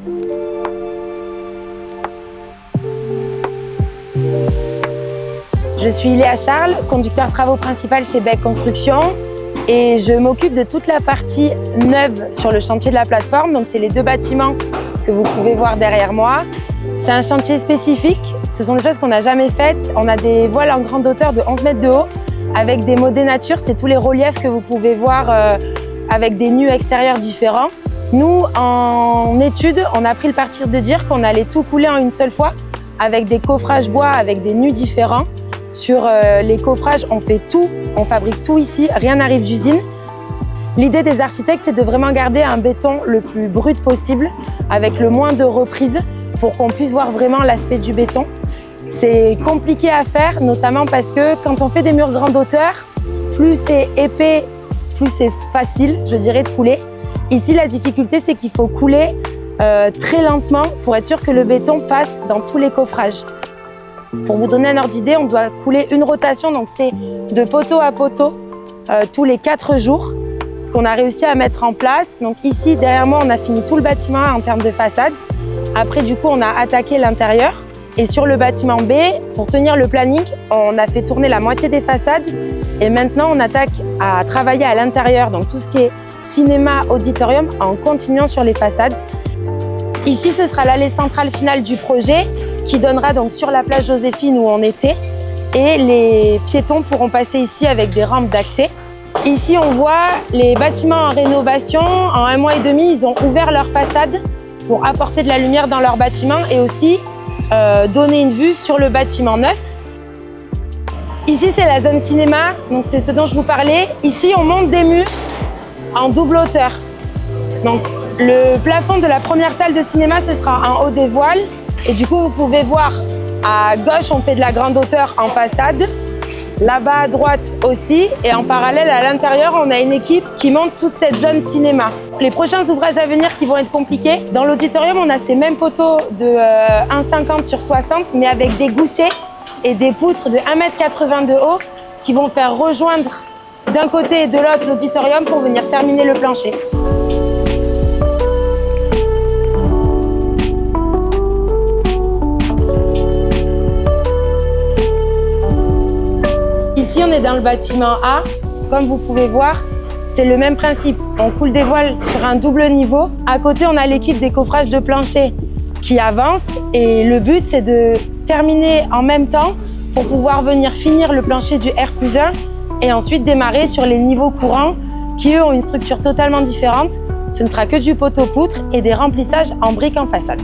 Je suis Léa Charles, conducteur travaux principal chez Bec Construction et je m'occupe de toute la partie neuve sur le chantier de la plateforme. Donc c'est les deux bâtiments que vous pouvez voir derrière moi. C'est un chantier spécifique, ce sont des choses qu'on n'a jamais faites. On a des voiles en grande hauteur de 11 mètres de haut avec des modés nature, c'est tous les reliefs que vous pouvez voir avec des nus extérieurs différents. Nous, en étude, on a pris le parti de dire qu'on allait tout couler en une seule fois avec des coffrages bois, avec des nus différents. Sur les coffrages, on fait tout, on fabrique tout ici, rien n'arrive d'usine. L'idée des architectes, c'est de vraiment garder un béton le plus brut possible, avec le moins de reprises, pour qu'on puisse voir vraiment l'aspect du béton. C'est compliqué à faire, notamment parce que quand on fait des murs grande hauteur, plus c'est épais, plus c'est facile, je dirais, de couler. Ici, la difficulté, c'est qu'il faut couler très lentement pour être sûr que le béton passe dans tous les coffrages. Pour vous donner un ordre d'idée, on doit couler une rotation, donc c'est de poteau à poteau tous les 4 jours, ce qu'on a réussi à mettre en place. Donc ici, derrière moi, on a fini tout le bâtiment en termes de façade. Après, du coup, on a attaqué l'intérieur. Et sur le bâtiment B, pour tenir le planning, on a fait tourner la moitié des façades. Et maintenant, on attaque à travailler à l'intérieur, donc tout ce qui est cinéma, auditorium, en continuant sur les façades. Ici, ce sera l'allée centrale finale du projet qui donnera donc sur la place Joséphine où on était. Et les piétons pourront passer ici avec des rampes d'accès. Ici, on voit les bâtiments en rénovation. En 1 mois et demi, ils ont ouvert leur façade pour apporter de la lumière dans leur bâtiment et aussi donner une vue sur le bâtiment neuf. Ici, c'est la zone cinéma, donc c'est ce dont je vous parlais. Ici, on monte des murs en double hauteur. Donc, le plafond de la première salle de cinéma, ce sera en haut des voiles. Et du coup, vous pouvez voir, à gauche, on fait de la grande hauteur en façade. Là-bas, à droite aussi. Et en parallèle, à l'intérieur, on a une équipe qui monte toute cette zone cinéma. Les prochains ouvrages à venir qui vont être compliqués, dans l'auditorium, on a ces mêmes poteaux de 1,50 sur 60, mais avec des goussets et des poutres de 1,80 m de haut qui vont faire rejoindre d'un côté et de l'autre l'auditorium pour venir terminer le plancher. Ici, on est dans le bâtiment A. Comme vous pouvez voir, c'est le même principe. On coule des voiles sur un double niveau. À côté, on a l'équipe des coffrages de plancher qui avance. Et le but, c'est de terminer en même temps pour pouvoir venir finir le plancher du R+1 et ensuite démarrer sur les niveaux courants qui, eux, ont une structure totalement différente. Ce ne sera que du poteau-poutre et des remplissages en briques en façade.